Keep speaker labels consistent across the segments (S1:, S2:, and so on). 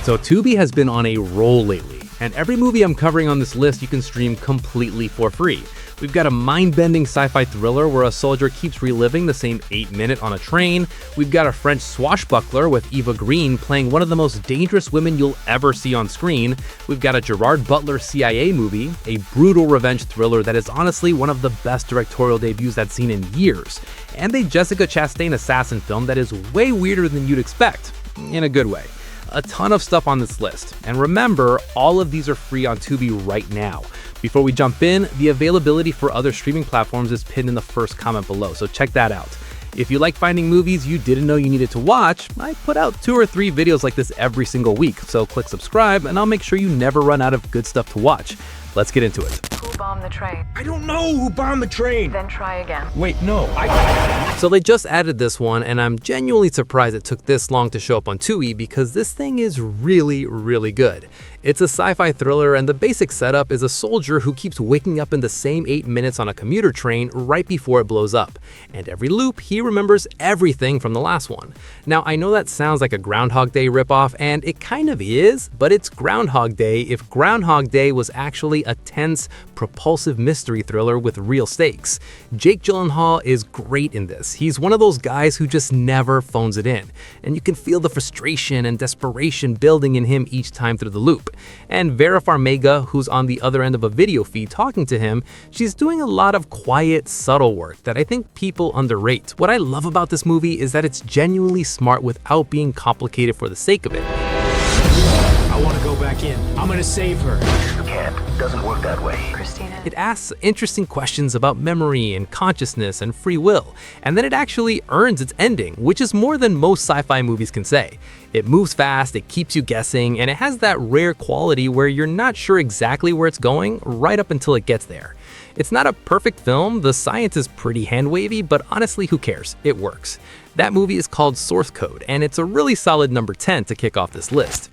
S1: So Tubi has been on a roll lately, and every movie I'm covering on this list you can stream completely for free. We've got a mind-bending sci-fi thriller where a soldier keeps reliving the same 8-minute on a train. We've got a French swashbuckler with Eva Green playing one of the most dangerous women you'll ever see on screen. We've got a Gerard Butler CIA movie, a brutal revenge thriller that is honestly one of the best directorial debuts I've seen in years, and a Jessica Chastain assassin film that is way weirder than you'd expect, in a good way. A ton of stuff on this list, and remember, all of these are free on Tubi right now. Before we jump in, the availability for other streaming platforms is pinned in the first comment below, so check that out. If you like finding movies you didn't know you needed to watch, I put out 2 or 3 videos like this every single week, so click subscribe and I'll make sure you never run out of good stuff to watch. Let's get into it.
S2: Who bombed the train?
S3: I don't know who bombed the train.
S2: Then try again.
S3: Wait, no,
S1: So they just added this one, and I'm genuinely surprised it took this long to show up on Tubi because this thing is really, really good. It's a sci-fi thriller, and the basic setup is a soldier who keeps waking up in the same 8 minutes on a commuter train right before it blows up. And every loop, he remembers everything from the last one. Now, I know that sounds like a Groundhog Day ripoff, and it kind of is, but it's Groundhog Day if Groundhog Day was actually a tense, propulsive mystery thriller with real stakes. Jake Gyllenhaal is great in this. He's one of those guys who just never phones it in, and you can feel the frustration and desperation building in him each time through the loop. And Vera Farmiga, who's on the other end of a video feed talking to him, she's doing a lot of quiet, subtle work that I think people underrate. What I love about this movie is that it's genuinely smart without being complicated for the sake of it.
S3: I want to go back in. I'm gonna save her.
S4: You can't. Doesn't work that way.
S2: Christina.
S1: It asks interesting questions about memory and consciousness and free will, and then it actually earns its ending, which is more than most sci-fi movies can say. It moves fast, it keeps you guessing, and it has that rare quality where you're not sure exactly where it's going right up until it gets there. It's not a perfect film, the science is pretty hand-wavy, but honestly, who cares? It works. That movie is called Source Code, and it's a really solid number 10 to kick off this list.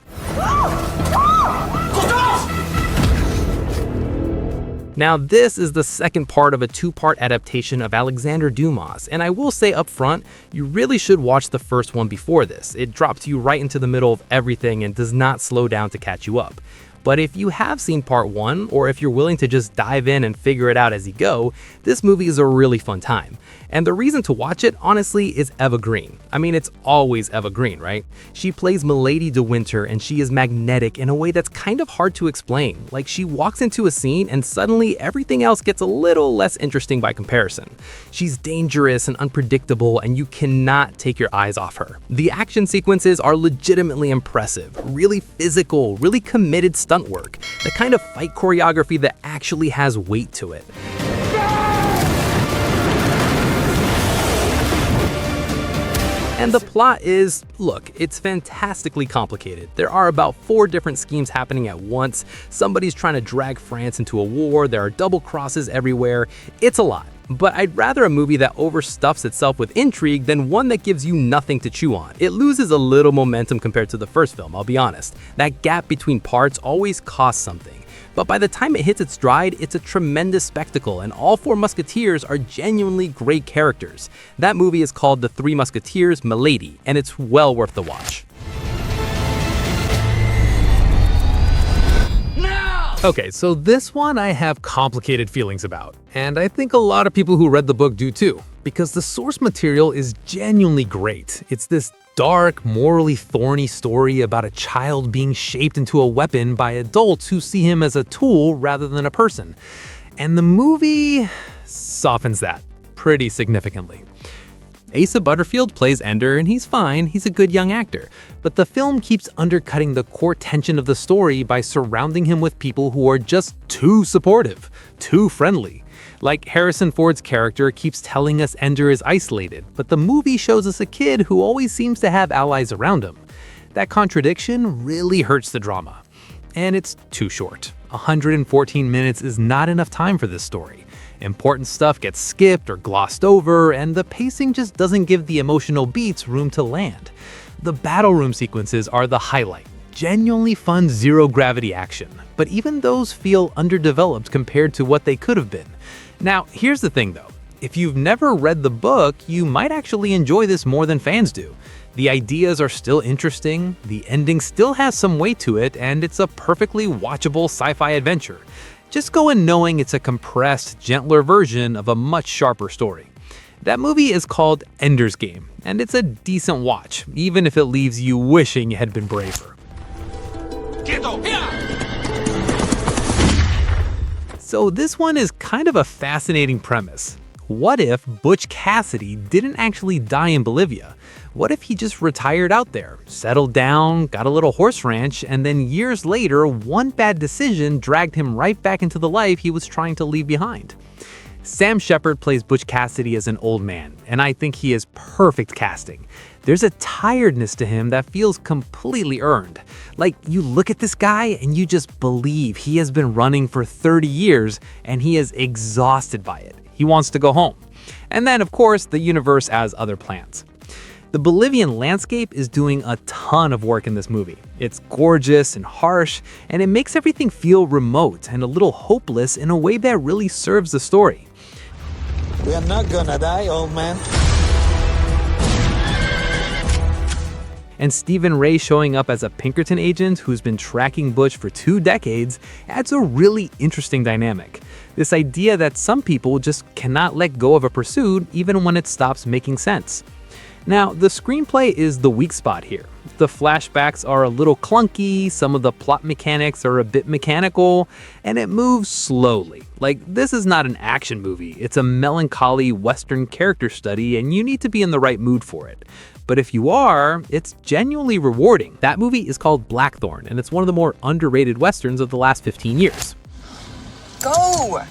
S1: Now, this is the second part of a 2-part adaptation of Alexander Dumas, and I will say up front, you really should watch the first one before this. It drops you right into the middle of everything and does not slow down to catch you up. But if you have seen part 1, or if you're willing to just dive in and figure it out as you go, this movie is a really fun time. And the reason to watch it, honestly, is Eva Green. I mean, it's always Eva Green, right? She plays Milady de Winter, and she is magnetic in a way that's kind of hard to explain. Like, she walks into a scene and suddenly everything else gets a little less interesting by comparison. She's dangerous and unpredictable, and you cannot take your eyes off her. The action sequences are legitimately impressive, really physical, really committed stunt work, the kind of fight choreography that actually has weight to it. And the plot is, look, it's fantastically complicated. There are about 4 different schemes happening at once. Somebody's trying to drag France into a war. There are double crosses everywhere. It's a lot. But I'd rather a movie that overstuffs itself with intrigue than one that gives you nothing to chew on. It loses a little momentum compared to the first film, I'll be honest. That gap between parts always costs something. But by the time it hits its stride, it's a tremendous spectacle, and all 4 Musketeers are genuinely great characters. That movie is called The Three Musketeers, MILADY, and it's well worth the watch. Okay, so this one I have complicated feelings about, and I think a lot of people who read the book do too, because the source material is genuinely great. It's this dark, morally thorny story about a child being shaped into a weapon by adults who see him as a tool rather than a person. And the movie softens that pretty significantly. Asa Butterfield plays Ender, and he's fine, he's a good young actor. But the film keeps undercutting the core tension of the story by surrounding him with people who are just too supportive, too friendly. Like Harrison Ford's character keeps telling us Ender is isolated, but the movie shows us a kid who always seems to have allies around him. That contradiction really hurts the drama. And it's too short. 114 minutes is not enough time for this story. Important stuff gets skipped or glossed over, and the pacing just doesn't give the emotional beats room to land. The battle room sequences are the highlight. Genuinely fun zero-gravity action, but even those feel underdeveloped compared to what they could have been. Now, here's the thing though. If you've never read the book, you might actually enjoy this more than fans do. The ideas are still interesting, the ending still has some weight to it, and it's a perfectly watchable sci-fi adventure. Just go in knowing it's a compressed, gentler version of a much sharper story. That movie is called Ender's Game, and it's a decent watch, even if it leaves you wishing you had been braver. So this one is kind of a fascinating premise. What if Butch Cassidy didn't actually die in Bolivia? What if he just retired out there, settled down, got a little horse ranch, and then years later, one bad decision dragged him right back into the life he was trying to leave behind? Sam Shepard plays Butch Cassidy as an old man, and I think he is perfect casting. There's a tiredness to him that feels completely earned. Like, you look at this guy and you just believe he has been running for 30 years and he is exhausted by it. He wants to go home. And then, of course, the universe has other plans. The Bolivian landscape is doing a ton of work in this movie. It's gorgeous and harsh, and it makes everything feel remote and a little hopeless in a way that really serves the story.
S2: We are not gonna die, old man.
S1: And Stephen Ray showing up as a Pinkerton agent who's been tracking Butch for 2 decades adds a really interesting dynamic. This idea that some people just cannot let go of a pursuit even when it stops making sense. Now, the screenplay is the weak spot here. The flashbacks are a little clunky, some of the plot mechanics are a bit mechanical, and it moves slowly. Like, this is not an action movie, it's a melancholy Western character study, and you need to be in the right mood for it. But if you are, it's genuinely rewarding. That movie is called Blackthorn, and it's one of the more underrated Westerns of the last 15 years.
S5: Go!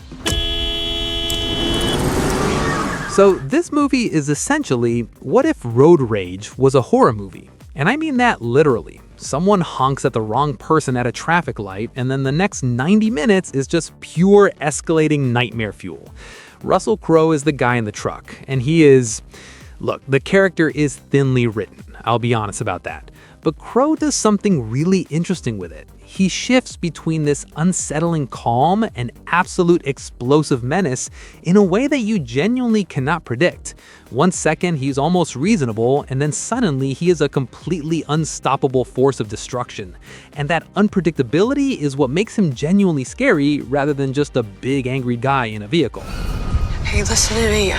S1: So this movie is essentially, what if Road Rage was a horror movie? And I mean that literally. Someone honks at the wrong person at a traffic light, and then the next 90 minutes is just pure escalating nightmare fuel. Russell Crowe is the guy in the truck, and he is... Look, the character is thinly written, I'll be honest about that. But Crowe does something really interesting with it. He shifts between this unsettling calm and absolute explosive menace in a way that you genuinely cannot predict. 1 second he's almost reasonable, and then suddenly he is a completely unstoppable force of destruction. And that unpredictability is what makes him genuinely scary rather than just a big angry guy in a vehicle.
S5: Hey, listen to me.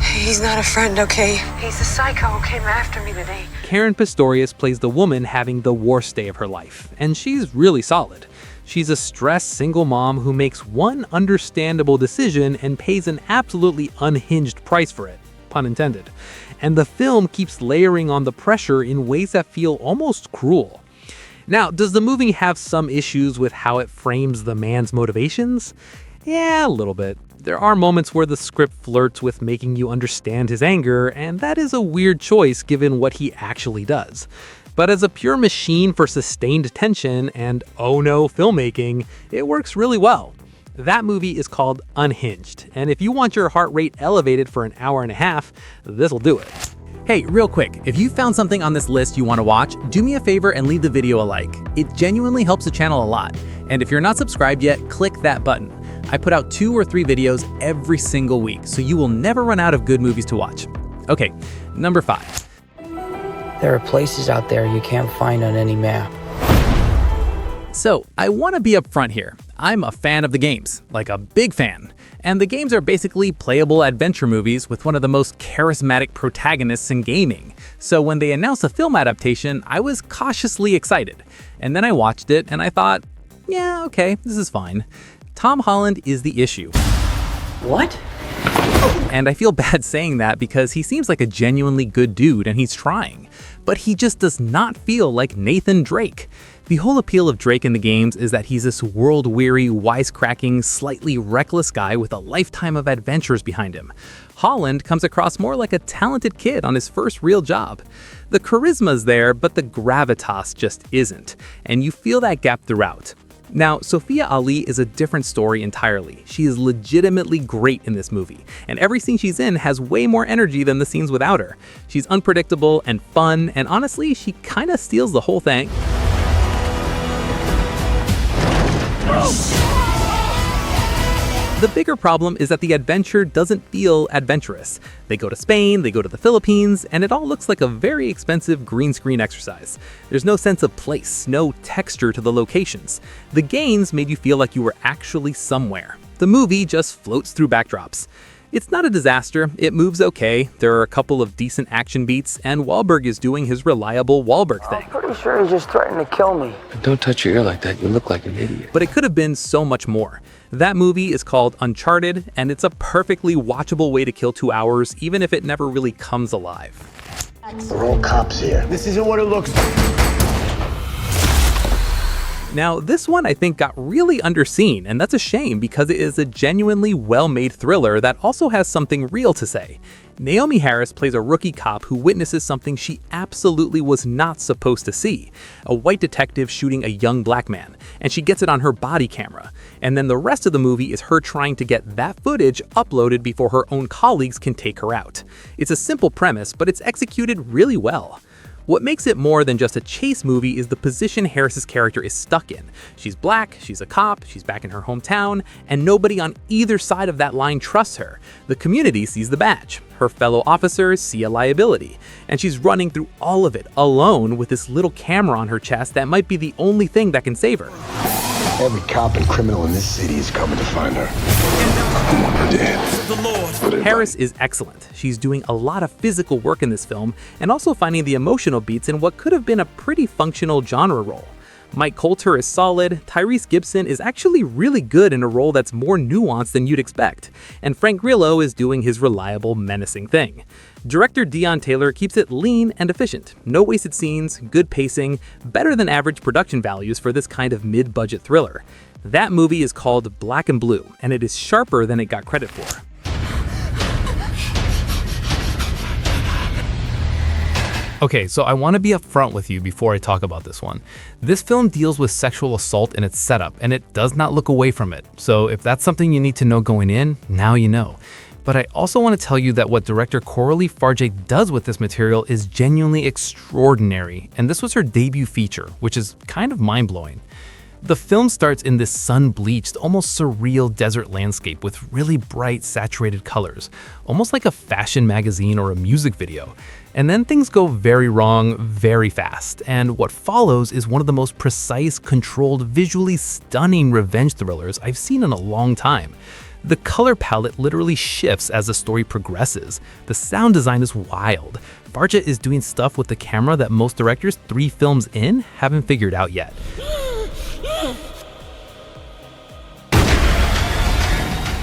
S5: He's not a friend, okay? He's the psycho who came after me today.
S1: Karen Pistorius plays the woman having the worst day of her life, and she's really solid. She's a stressed single mom who makes one understandable decision and pays an absolutely unhinged price for it, pun intended. And the film keeps layering on the pressure in ways that feel almost cruel. Now, does the movie have some issues with how it frames the man's motivations? Yeah, a little bit. There are moments where the script flirts with making you understand his anger, and that is a weird choice given what he actually does. But as a pure machine for sustained tension and oh no filmmaking, it works really well. That movie is called Unhinged, and if you want your heart rate elevated for an hour and a half, this'll do it.
S6: Hey, real quick, if you found something on this list you want to watch, do me a favor and leave the video a like. It genuinely helps the channel a lot. And if you're not subscribed yet, click that button. I put out 2 or 3 videos every single week, so you will never run out of good movies to watch. Okay, number 5.
S7: There are places out there you can't find on any map.
S6: So, I want to be upfront here. I'm a fan of the games, like a big fan. And the games are basically playable adventure movies with one of the most charismatic protagonists in gaming. So when they announced a film adaptation, I was cautiously excited. And then I watched it and I thought, yeah, okay, this is fine. Tom Holland is the issue.
S7: What?
S6: And I feel bad saying that because he seems like a genuinely good dude and he's trying. But he just does not feel like Nathan Drake. The whole appeal of Drake in the games is that he's this world-weary, wisecracking, slightly reckless guy with a lifetime of adventures behind him. Holland comes across more like a talented kid on his first real job. The charisma's there, but the gravitas just isn't, and you feel that gap throughout. Now, Sophia Ali is a different story entirely. She is legitimately great in this movie, and every scene she's in has way more energy than the scenes without her. She's unpredictable and fun, and honestly, she kinda steals the whole thing. The The bigger problem is that the adventure doesn't feel adventurous. They go to Spain, they go to the Philippines, and it all looks like a very expensive green screen exercise. There's no sense of place, no texture to the locations. The gains made you feel like you were actually somewhere. The movie just floats through backdrops. It's not a disaster, it moves okay, there are a couple of decent action beats, and Wahlberg is doing his reliable Wahlberg thing.
S7: I'm pretty sure he just threatened to kill me.
S8: Don't touch your ear like that, you look like an idiot.
S6: But it could have been so much more. That movie is called Uncharted, and it's a perfectly watchable way to kill 2 hours, even if it never really comes alive.
S4: We're all cops here.
S3: This isn't what it looks like.
S6: Now, this one I think got really underseen, and that's a shame because it is a genuinely well-made thriller that also has something real to say. Naomi Harris plays a rookie cop who witnesses something she absolutely was not supposed to see. A white detective shooting a young black man, and she gets it on her body camera. And then the rest of the movie is her trying to get that footage uploaded before her own colleagues can take her out. It's a simple premise, but it's executed really well. What makes it more than just a chase movie is the position Harris's character is stuck in. She's black, she's a cop, she's back in her hometown, and nobody on either side of that line trusts her. The community sees the badge. Her fellow officers see a liability. And she's running through all of it alone with this little camera on her chest that might be the only thing that can save her.
S4: Every cop and criminal in this city is coming to find her. I want her dead.
S6: Harris is excellent. She's doing a lot of physical work in this film and also finding the emotional beats in what could have been a pretty functional genre role. Mike Colter is solid, Tyrese Gibson is actually really good in a role that's more nuanced than you'd expect, and Frank Grillo is doing his reliable, menacing thing. Director Deon Taylor keeps it lean and efficient. No wasted scenes, good pacing, better than average production values for this kind of mid-budget thriller. That movie is called Black and Blue, and it is sharper than it got credit for.
S1: Okay, so I want to be upfront with you before I talk about this one. This film deals with sexual assault in its setup, and it does not look away from it. So if that's something you need to know going in, now you know. But I also want to tell you that what director Coralie Farge does with this material is genuinely extraordinary, and this was her debut feature, which is kind of mind-blowing. The film starts in this sun-bleached, almost surreal desert landscape with really bright, saturated colors, almost like a fashion magazine or a music video. And then things go very wrong very fast, and what follows is one of the most precise, controlled, visually stunning revenge thrillers I've seen in a long time. The color palette literally shifts as the story progresses. The sound design is wild. Farge is doing stuff with the camera that most directors 3 films in haven't figured out yet.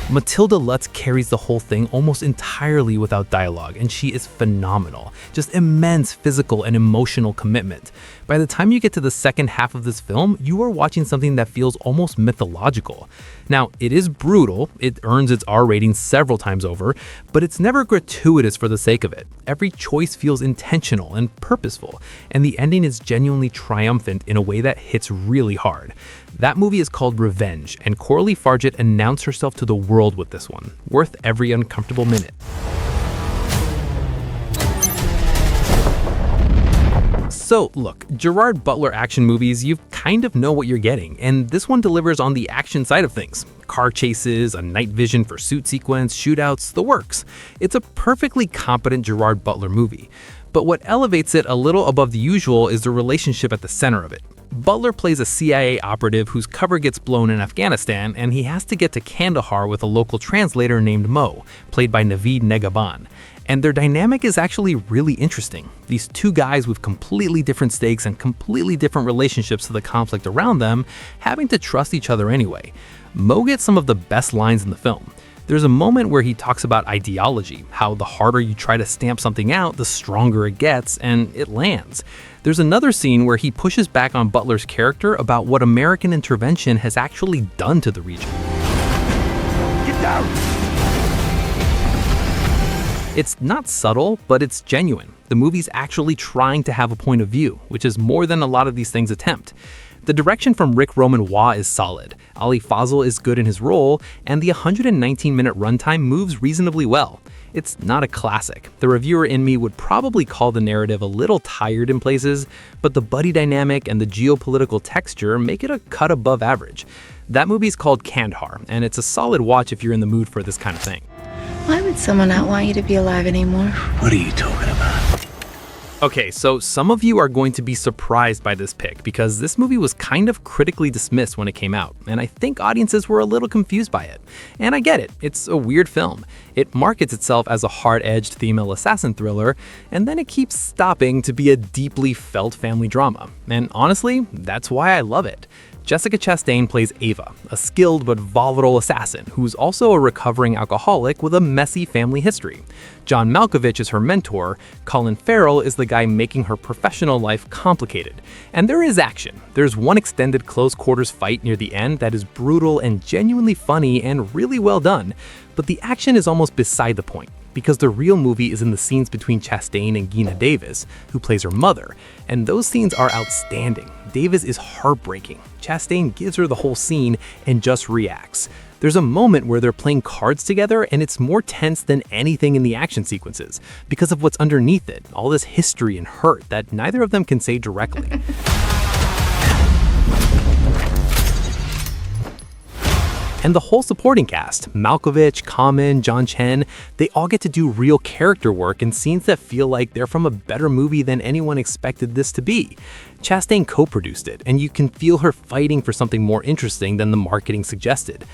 S1: Matilda Lutz carries the whole thing almost entirely without dialogue, and she is phenomenal. Just immense physical and emotional commitment. By the time you get to the second half of this film, you are watching something that feels almost mythological. Now, it is brutal, it earns its R rating several times over, but it's never gratuitous for the sake of it. Every choice feels intentional and purposeful, and the ending is genuinely triumphant in a way that hits really hard. That movie is called Revenge, and Coralie Farge announced herself to the world with this one. Worth every uncomfortable minute. So look, Gerard Butler action movies, you kind of know what you're getting, and this one delivers on the action side of things. Car chases, a night vision for suit sequence, shootouts, the works. It's a perfectly competent Gerard Butler movie. But what elevates it a little above the usual is the relationship at the center of it. Butler plays a CIA operative whose cover gets blown in Afghanistan, and he has to get to Kandahar with a local translator named Mo, played by Naveed Negahban. And their dynamic is actually really interesting. These 2 guys with completely different stakes and completely different relationships to the conflict around them, having to trust each other anyway. Mo gets some of the best lines in the film. There's a moment where he talks about ideology, how the harder you try to stamp something out, the stronger it gets, and it lands. There's another scene where he pushes back on Butler's character about what American intervention has actually done to the region.
S4: Get down!
S6: It's not subtle, but it's genuine. The movie's actually trying to have a point of view, which is more than a lot of these things attempt. The direction from Rick Roman Waugh is solid, Ali Fazal is good in his role, and the 119-minute runtime moves reasonably well. It's not a classic. The reviewer in me would probably call the narrative a little tired in places, but the buddy dynamic and the geopolitical texture make it a cut above average. That movie's called Kandahar, and it's a solid watch if you're in the mood for this kind of thing.
S5: Why would someone not want you to be alive anymore?
S8: What are you talking about?
S6: Okay, so some of you are going to be surprised by this pick because this movie was kind of critically dismissed when it came out, and I think audiences were a little confused by it. And I get it, it's a weird film. It markets itself as a hard-edged female assassin thriller, and then it keeps stopping to be a deeply felt family drama. And honestly, that's why I love it. Jessica Chastain plays Ava, a skilled but volatile assassin who's also a recovering alcoholic with a messy family history. John Malkovich is her mentor. Colin Farrell is the guy making her professional life complicated. And there is action. There's one extended close-quarters fight near the end that is brutal and genuinely funny and really well done. But the action is almost beside the point, because the real movie is in the scenes between Chastain and Geena Davis, who plays her mother, and those scenes are outstanding. Davis is heartbreaking. Chastain gives her the whole scene and just reacts. There's a moment where they're playing cards together and it's more tense than anything in the action sequences because of what's underneath it, all this history and hurt that neither of them can say directly. And the whole supporting cast, Malkovich, Common, John Chen, they all get to do real character work in scenes that feel like they're from a better movie than anyone expected this to be. Chastain co-produced it, and you can feel her fighting for something more interesting than the marketing suggested.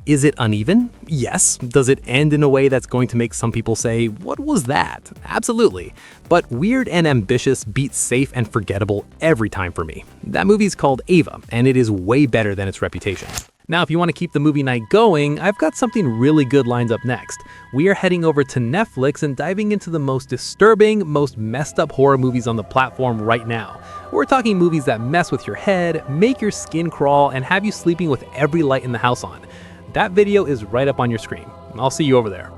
S6: Is it uneven? Yes. Does it end in a way that's going to make some people say, "What was that?" Absolutely. But weird and ambitious beats safe and forgettable every time for me. That movie's called Ava, and it is way better than its reputation. Now, if you want to keep the movie night going, I've got something really good lined up next. We are heading over to Netflix and diving into the most disturbing, most messed up horror movies on the platform right now. We're talking movies that mess with your head, make your skin crawl, and have you sleeping with every light in the house on. That video is right up on your screen. I'll see you over there.